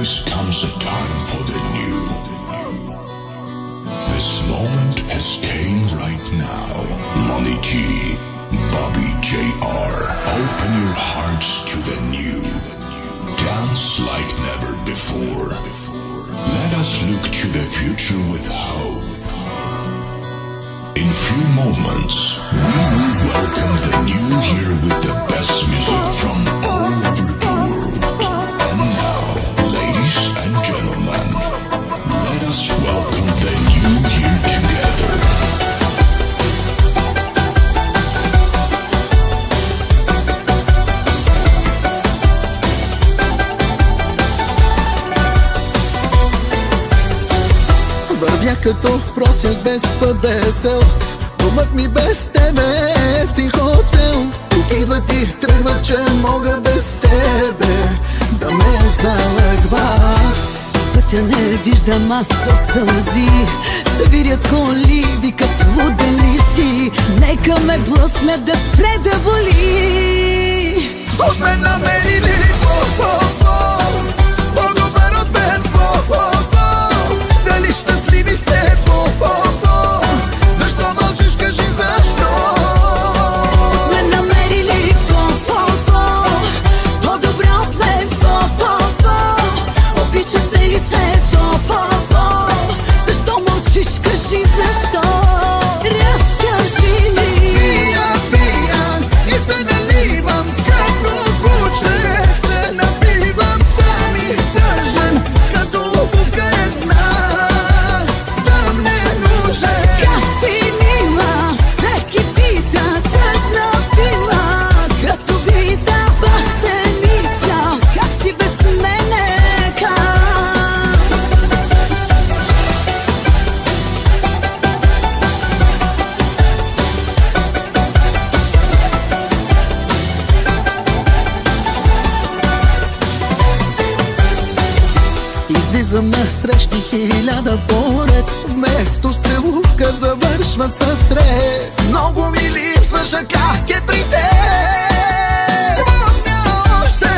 always comes a time for the new. This moment has came right now. Money G, Bobby JR. Open your hearts to the new. Dance like never before. Let us look to the future with hope. In few moments, we will welcome the new year with the best music from all over the world. And now, ladies and gentlemen, let us welcome the new year together. Вървя като просяк без падесел, домът ми без тебе е ефтин хотел. Тук идват и тръгват, че мога без тебе да ме залъгва. Пътя не виждам аз от сълзи, да видят коли, викат луделици. Нека ме блъсне да спре да боли. От мен намери ли по-добър от мен, дали щастливи сте, защо мълчиш, кажи защо? От мен намери ли по-добра от мен, обичате ли се, защо мълчиш, кажи защо? Разкажи ми. Пия и се наливам, като буче се напивам, сам и тъжен, като обувка една, сам не нужен. Как си мила, всеки пита, тъжна била, като бита бахтеница, как си без мене, Излизам на срещи 1000 поред, вместо с целувка завършва с ред. Много ми липсваш, а как е при теб? Помня още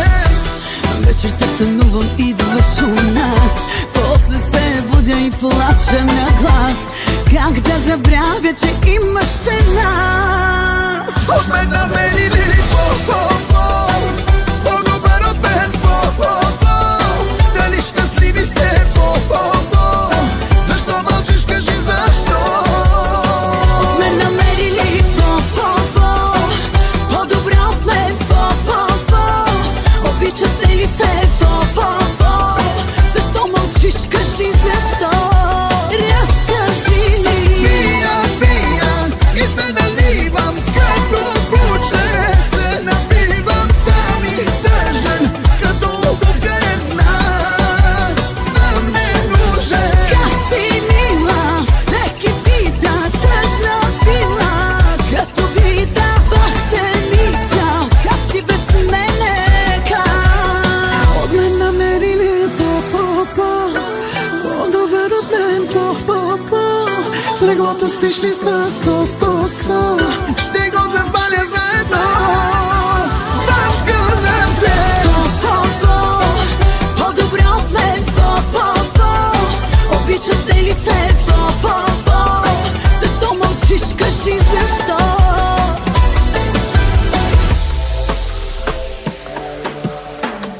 вечерта сънувам, идваш у нас, после се будя и плача на глас. Как да забравя, че имаше нас? от мен намери ли по-добър от мен, дали щастливи сте, защо мълчиш, кажи защо? От мен намери ли по-добра от мен, обичате ли се, защо мълчиш, кажи защо? Разкажи ми. Пия и се наливам, като буче се напивам, сам и тъжен, като обувка една, сам не нужен. Как си мила, всеки пита, тъжна била, като бита бахтеница, как си без мене, От мен намери ли по-добър от мен, леглото спиш ли с 100? Ще го запаля заедно, разгърнем се. по-добра от мен, обичате ли се, защо мълчиш, кажи защо?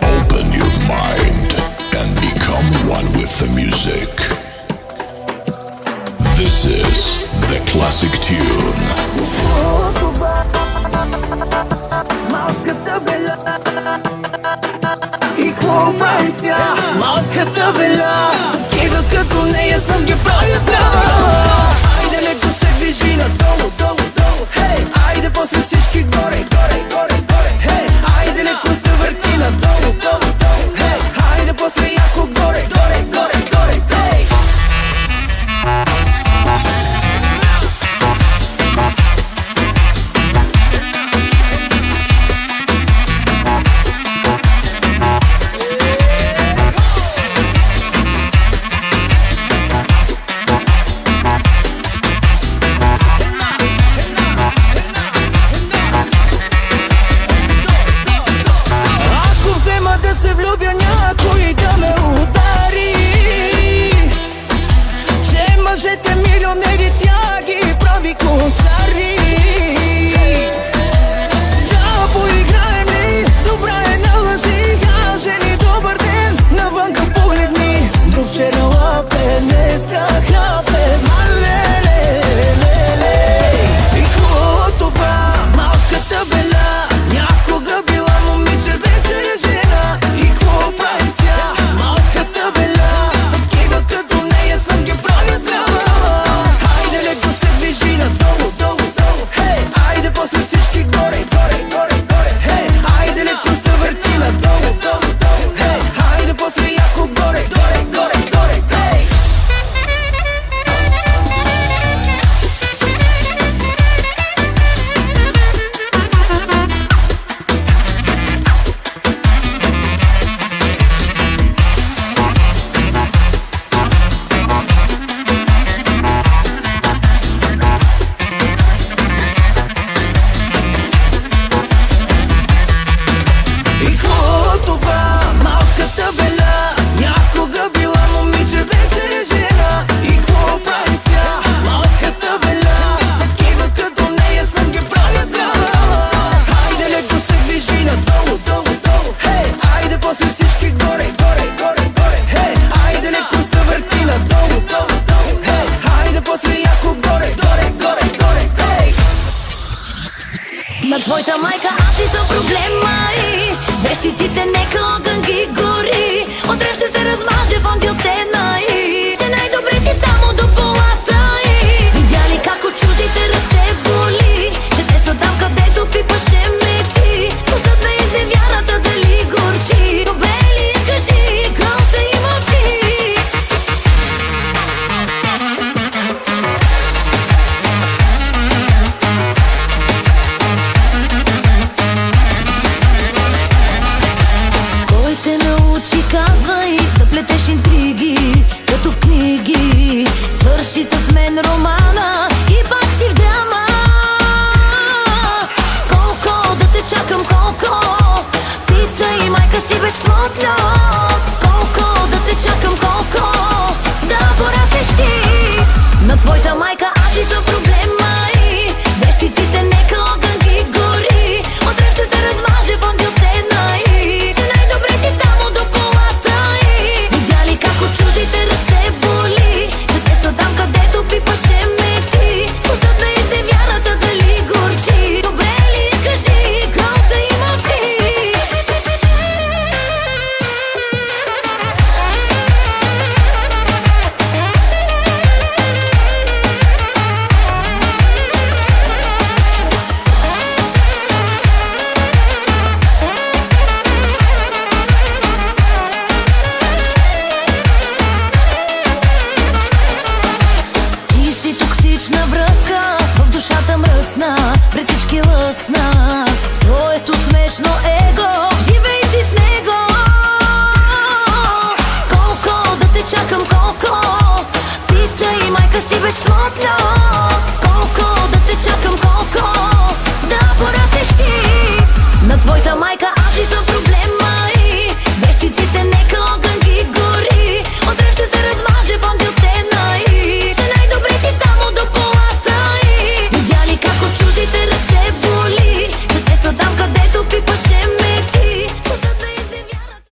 Open your mind and become one with the music. This is the classic tune. Малката бела и хлопанця, малката бела, такива като нея съм ги правя трава. Айде леко се движи надолу, хей, айде после всички горе, хей, айде леко се върти надолу, хей, айде после яко горе, хей. Ако взема да се влюбя някой да ме моята майка, аз си съм проблема и вещиците нека огън ги гори. Утре ще се размаже в ангелтена и че най-добре си само до полата и видя ли как от чуждите расте боли, че те са там където пипаше мети. Вкусът на изневярата дали горчи, добре ли е кажи, кълта и мълчи. Кой те научи, казвай, да плетеш интриги, като в книги? Свърши с мен романа и пак си в драма. Колко да те чакам, колко? Питай майка си безплотно.